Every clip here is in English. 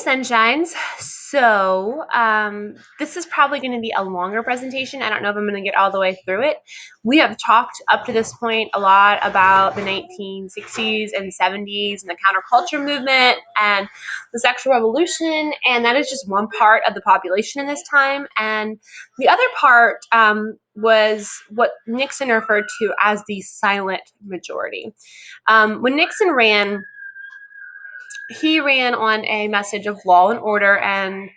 Sunshines. So, this is probably going to be a longer presentation. I don't know if I'm going to get all the way through it. We have talked up to this point a lot about the 1960s and 70s and the counterculture movement and the sexual revolution, and that is just one part of the population in this time. And the other part was what Nixon referred to as the silent majority. When Nixon ran, he ran on a message of law and order and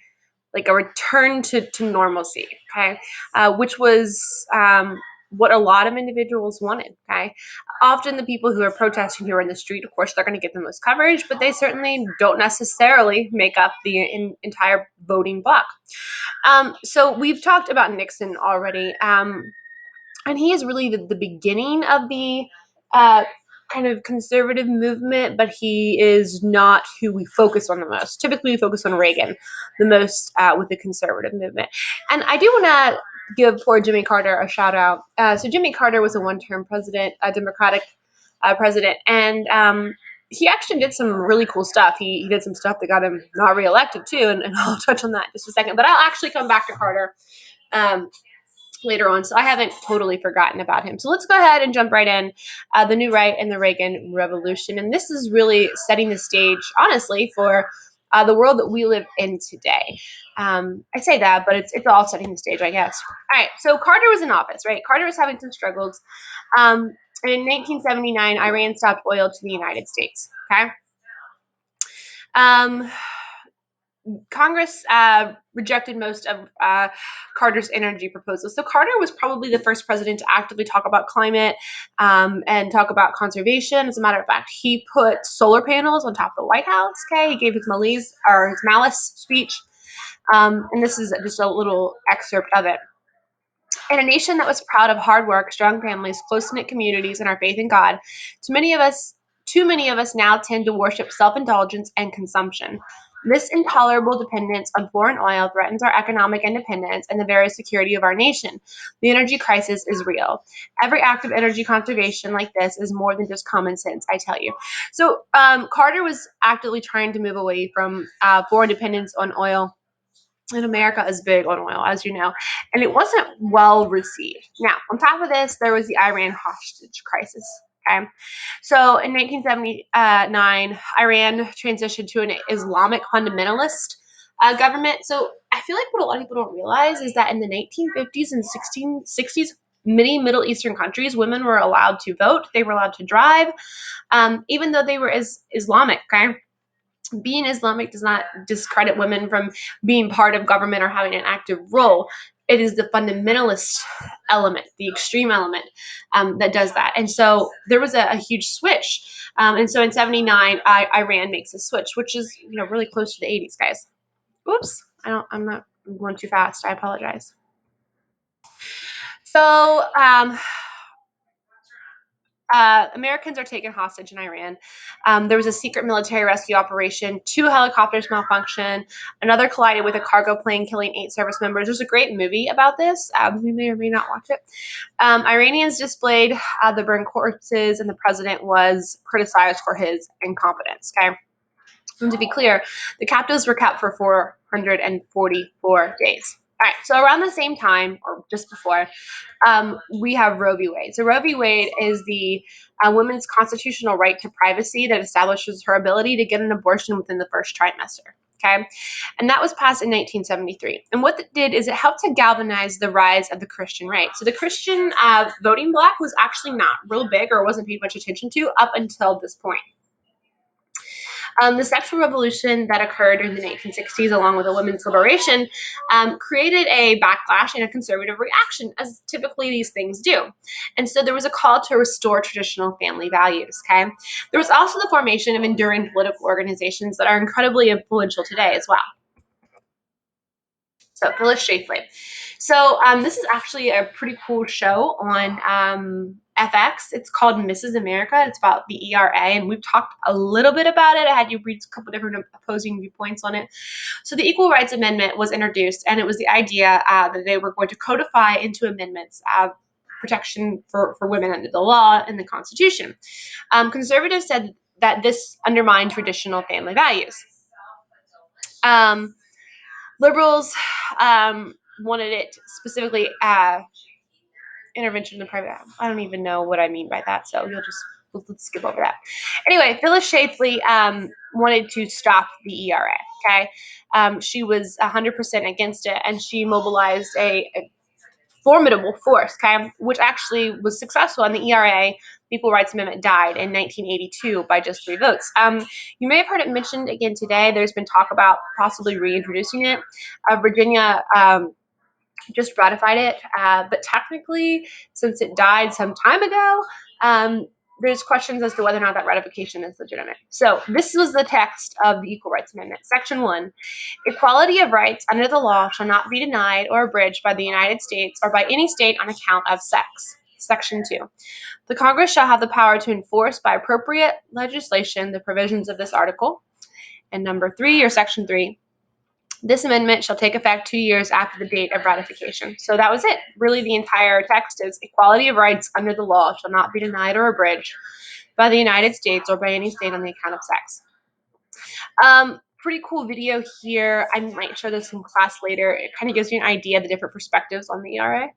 like a return to normalcy, okay, which was what a lot of individuals wanted, okay. Often the people who are protesting, who are in the street, of course, they're going to get the most coverage, but they certainly don't necessarily make up the entire voting bloc. So we've talked about Nixon already, and he is really the beginning of the uh, kind of conservative movement, but he is not who we focus on the most. Typically, we focus on Reagan the most with the conservative movement. And I do want to give poor Jimmy Carter a shout out. So Jimmy Carter was a one-term president, a Democratic president, and he actually did some really cool stuff. He did some stuff that got him not reelected too, and I'll touch on that in just a second. But I'll actually come back to Carter Um, later on, so I haven't totally forgotten about him. So let's go ahead and jump right in. The New Right and the Reagan Revolution. And this is really setting the stage, honestly, for the world that we live in today. I say that, but it's all setting the stage, I guess. All right, so Carter was in office, right? Carter was having some struggles. And in 1979, Iran stopped oil to the United States, okay? Congress rejected most of Carter's energy proposals. So Carter was probably the first president to actively talk about climate and talk about conservation. As a matter of fact, he put solar panels on top of the White House. Okay, he gave his Malice speech, and this is just a little excerpt of it. In a nation that was proud of hard work, strong families, close-knit communities, and our faith in God, too many of us now tend to worship self-indulgence and consumption. This intolerable dependence on foreign oil threatens our economic independence and the very security of our nation. The energy crisis is real. Every act of energy conservation like this is more than just common sense, I tell you. So Carter was actively trying to move away from foreign dependence on oil. And America is big on oil, as you know, and it wasn't well received. Now, on top of this, there was the Iran hostage crisis. Okay, so in 1979, Iran transitioned to an Islamic fundamentalist government. So I feel like what a lot of people don't realize is that in the 1950s and 1660s, many Middle Eastern countries, women were allowed to vote, they were allowed to drive, even though they were Islamic. Okay. Being Islamic does not discredit women from being part of government or having an active role. It is the fundamentalist element, the extreme element that does that. And so there was a huge switch. And so in 79, Iran makes a switch, which is really close to the 80s, guys. Oops, I'm not going too fast. I apologize. So Americans are taken hostage in Iran. There was a secret military rescue operation. 2 helicopters malfunctioned. Another collided with a cargo plane, killing 8 service members. There's a great movie about this. We may or may not watch it. Iranians displayed the burned corpses, and the president was criticized for his incompetence. Okay. And to be clear, the captives were kept for 444 days. All right, so around the same time, or just before, we have Roe v. Wade. So Roe v. Wade is the woman's constitutional right to privacy that establishes her ability to get an abortion within the first trimester. Okay, and that was passed in 1973. And what it did is it helped to galvanize the rise of the Christian right. So the Christian voting bloc was actually not real big or wasn't paid much attention to up until this point. The sexual revolution that occurred in the 1960s, along with the women's liberation, created a backlash and a conservative reaction, as typically these things do. And so there was a call to restore traditional family values. Okay, there was also the formation of enduring political organizations that are incredibly influential today as well. So Phyllis Schlafly. So this is actually a pretty cool show on FX. It's called Mrs. America. It's about the ERA, and we've talked a little bit about it. I had you read a couple different opposing viewpoints on it. So the Equal Rights Amendment was introduced, and it was the idea that they were going to codify into amendments protection for women under the law and the Constitution. Conservatives said that this undermined traditional family values. Um, liberals wanted it specifically intervention in the private. I don't even know what I mean by that, so you'll just let's skip over that. Anyway, Phyllis Schlafly wanted to stop the ERA. Okay, she was 100% against it, and she mobilized a formidable force. Okay, which actually was successful. And the ERA, Equal Rights Amendment, died in 1982 by just 3 votes. You may have heard it mentioned again today. There's been talk about possibly reintroducing it. Virginia. Just ratified it. But technically, since it died some time ago, there's questions as to whether or not that ratification is legitimate. So this was the text of the Equal Rights Amendment. Section 1, equality of rights under the law shall not be denied or abridged by the United States or by any state on account of sex. Section 2, the Congress shall have the power to enforce by appropriate legislation the provisions of this article. And number 3, or section 3, this amendment shall take effect 2 years after the date of ratification. So that was it. Really, the entire text is equality of rights under the law shall not be denied or abridged by the United States or by any state on the account of sex. Pretty cool video here. I might show this in class later. It kind of gives you an idea of the different perspectives on the ERA.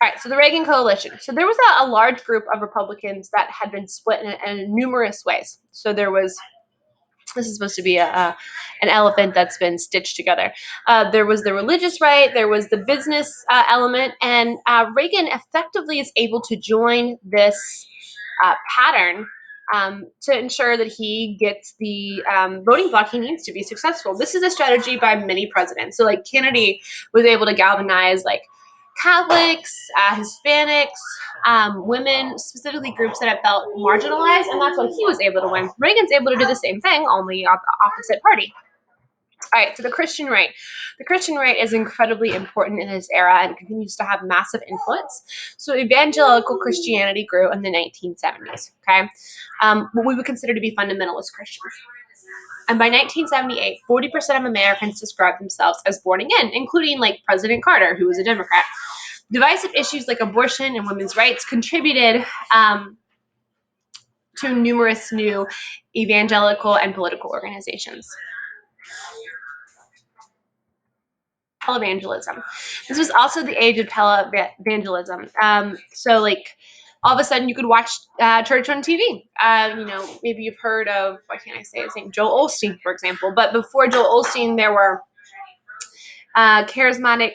All right, so the Reagan coalition. So there was a large group of Republicans that had been split in numerous ways. So there was, this is supposed to be an elephant that's been stitched together. There was the religious right, there was the business element, and Reagan effectively is able to join this pattern to ensure that he gets the voting bloc he needs to be successful. This is a strategy by many presidents. So like Kennedy was able to galvanize like Catholics, Hispanics, women, specifically groups that have felt marginalized, and that's what he was able to win. Reagan's able to do the same thing, only on the opposite party. All right, so the Christian right. The Christian right is incredibly important in this era and continues to have massive influence. So evangelical Christianity grew in the 1970s, okay? What we would consider to be fundamentalist Christians. And by 1978, 40% of Americans described themselves as born again, including like President Carter, who was a Democrat. Divisive issues like abortion and women's rights contributed to numerous new evangelical and political organizations. Televangelism. This was also the age of televangelism. So like all of a sudden you could watch church on TV. Maybe you've heard of, why can't I say his name? Joel Osteen, for example. But before Joel Osteen, there were charismatic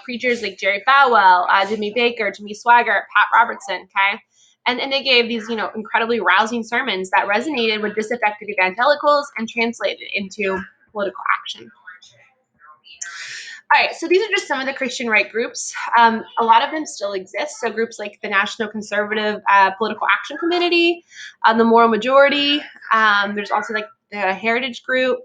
preachers like Jerry Falwell, Jimmy Baker, Jimmy Swaggart, Pat Robertson, okay? And they gave these, incredibly rousing sermons that resonated with disaffected evangelicals and translated into political action. All right, so these are just some of the Christian right groups. A lot of them still exist. So groups like the National Conservative Political Action Committee, the Moral Majority. There's also like the Heritage Group.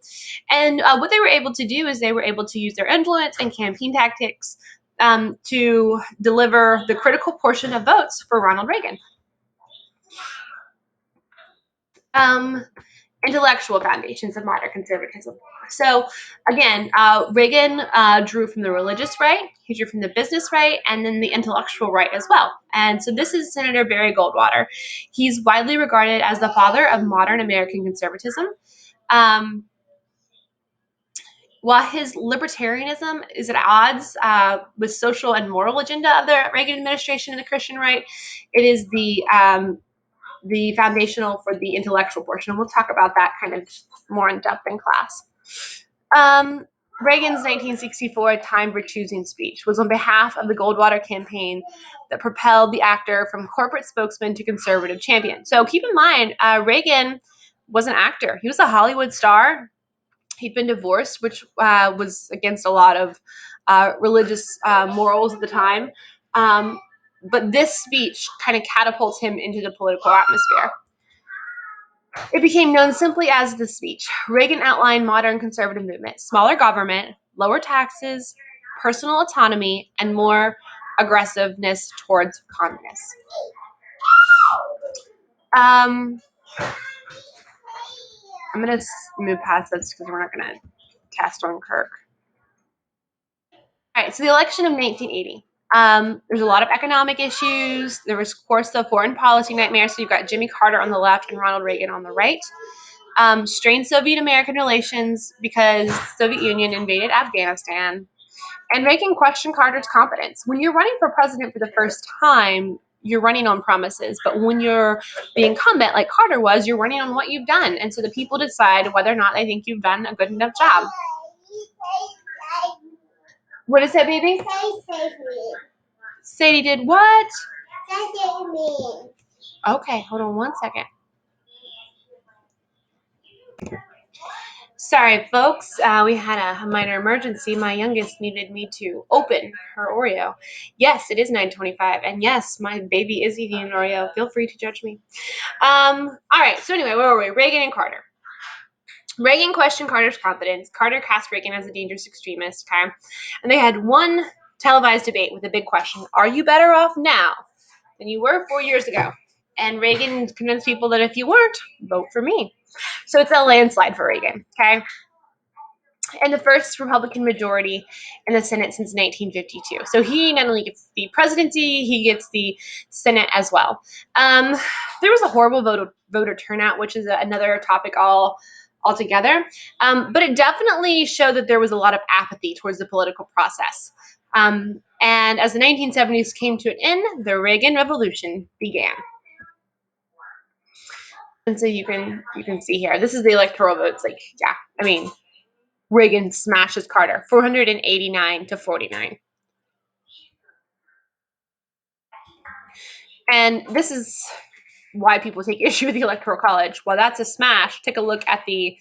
And what they were able to do is they were able to use their influence and campaign tactics to deliver the critical portion of votes for Ronald Reagan. Intellectual foundations of modern conservatism. So again, Reagan drew from the religious right, he drew from the business right, and then the intellectual right as well. And so this is Senator Barry Goldwater. He's widely regarded as the father of modern American conservatism. While his libertarianism is at odds with social and moral agenda of the Reagan administration and the Christian right, it is the foundational for the intellectual portion. We'll talk about that kind of more in depth in class. Reagan's 1964 Time for Choosing speech was on behalf of the Goldwater campaign that propelled the actor from corporate spokesman to conservative champion. So keep in mind, Reagan was an actor. He was a Hollywood star. He'd been divorced, which was against a lot of religious morals at the time. But this speech kind of catapults him into the political atmosphere. It became known simply as the speech. Reagan outlined modern conservative movement: smaller government, lower taxes, personal autonomy, and more aggressiveness towards communists. I'm going to move past this because we're not going to cast on Kirk. All right, so the election of 1980. There's a lot of economic issues. There was, of course, the foreign policy nightmare. So you've got Jimmy Carter on the left and Ronald Reagan on the right. strained Soviet-American relations because Soviet Union invaded Afghanistan, and Reagan questioned Carter's competence. When you're running for president for the first time, you're running on promises, but when you're the incumbent, like Carter was, you're running on what you've done, and so the people decide whether or not they think you've done a good enough job. What is that, baby? Sadie did what? Okay, hold on one second. Sorry, folks. We had a minor emergency. My youngest needed me to open her Oreo. Yes, it is 9:25, and yes, my baby is eating an Oreo. Feel free to judge me. All right. So anyway, where were we? Reagan and Carter. Reagan questioned Carter's competence. Carter cast Reagan as a dangerous extremist. Okay, and they had one televised debate with a big question: are you better off now than you were 4 years ago? And Reagan convinced people that if you weren't, vote for me. So it's a landslide for Reagan. Okay. And the first Republican majority in the Senate since 1952. So he not only gets the presidency, he gets the Senate as well. There was a horrible voter turnout, which is another topic altogether. But it definitely showed that there was a lot of apathy towards the political process. And as the 1970s came to an end, the Reagan Revolution began. And so you can see here, this is the electoral votes. Like, yeah, I mean, Reagan smashes Carter, 489 to 49. And this is why people take issue with the Electoral College. Well, that's a smash. Take a look at the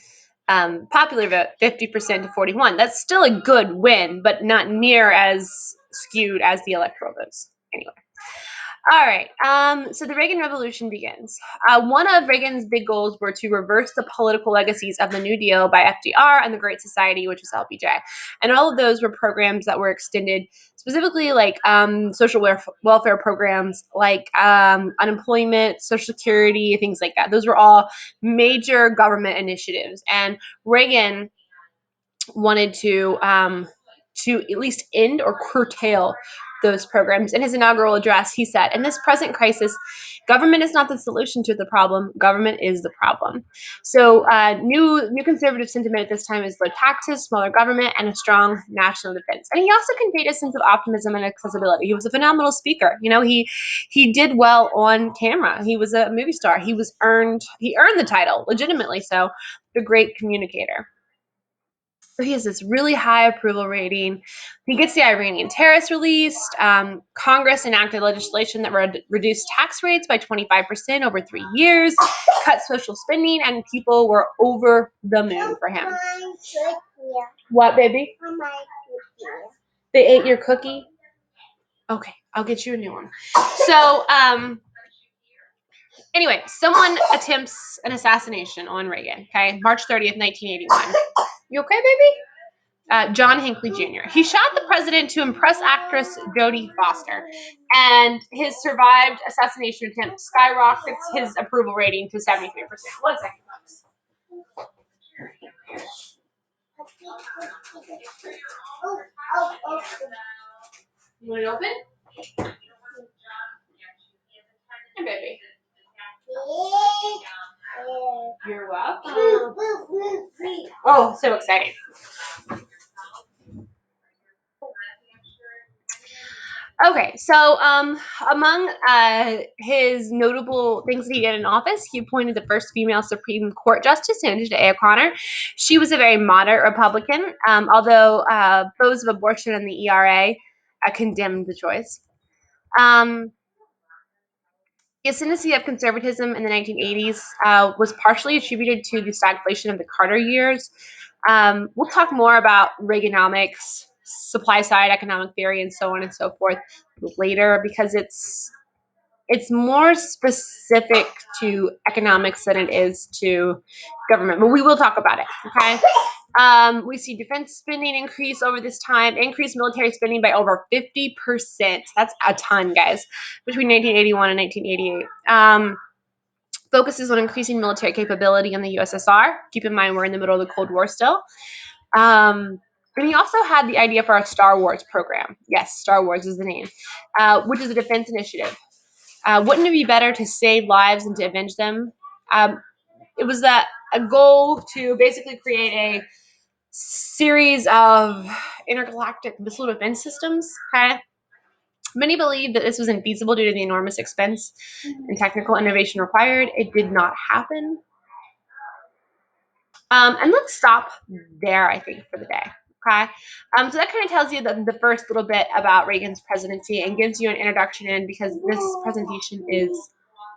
popular vote, 50% to 41. That's still a good win, but not near as skewed as the electoral votes. Anyway. All right. So the Reagan Revolution begins. One of Reagan's big goals were to reverse the political legacies of the New Deal by FDR and the Great Society, which was LBJ. And all of those were programs that were extended, specifically like social welfare programs, like unemployment, Social Security, things like that. Those were all major government initiatives. And Reagan wanted to at least end or curtail those programs. In his inaugural address, he said, in this present crisis, government is not the solution to the problem. Government is the problem. So new conservative sentiment at this time is low taxes, smaller government, and a strong national defense. And he also conveyed a sense of optimism and accessibility. He was a phenomenal speaker. You know, he did well on camera. He was a movie star. He earned the title, legitimately so, the great communicator. So he has this really high approval rating. He gets the Iranian tariffs released. Congress enacted legislation that reduced tax rates by 25% over 3 years, cut social spending, and people were over the moon for him. What, baby? They ate your cookie? Okay, I'll get you a new one. So, anyway, someone attempts an assassination on Reagan, okay? March 30th, 1981. You okay, baby? John Hinckley Jr. He shot the president to impress actress Jodie Foster, and his survived assassination attempt skyrockets his approval rating to 73%. 1 second, folks. You want it open? Hey, baby. You're welcome. Oh, so exciting. Okay, so among his notable things that he did in office, he appointed the first female Supreme Court Justice, Sandra Day O'Connor. She was a very moderate Republican, although foes of abortion and the ERA condemned the choice. The ascendancy of conservatism in the 1980s was partially attributed to the stagflation of the Carter years. We'll talk more about Reaganomics, supply side economic theory, and so on and so forth later, because it's more specific to economics than it is to government. But we will talk about it, okay? We see defense spending increase over this time, increased military spending by over 50%. That's a ton, guys, between 1981 and 1988. Focuses on increasing military capability in the USSR. Keep in mind, we're in the middle of the Cold War still. And he also had the idea for a Star Wars program. Yes, Star Wars is the name, which is a defense initiative. Wouldn't it be better to save lives than to avenge them? It was that a goal to basically create a series of intergalactic missile defense systems. Okay. Many believe that this was infeasible due to the enormous expense and technical innovation required. It did not happen. And let's stop there, I think, for the day. Okay. So that kind of tells you the first little bit about Reagan's presidency and gives you an introduction in, because this presentation is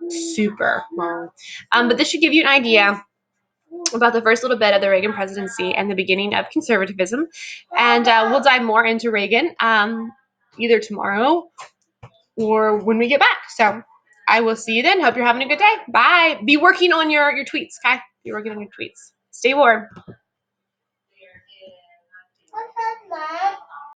super long. But this should give you an idea about the first little bit of the Reagan presidency and the beginning of conservatism. And we'll dive more into Reagan either tomorrow or when we get back. So I will see you then. Hope you're having a good day. Bye. Be working on your tweets, okay? Be working on your tweets. Stay warm.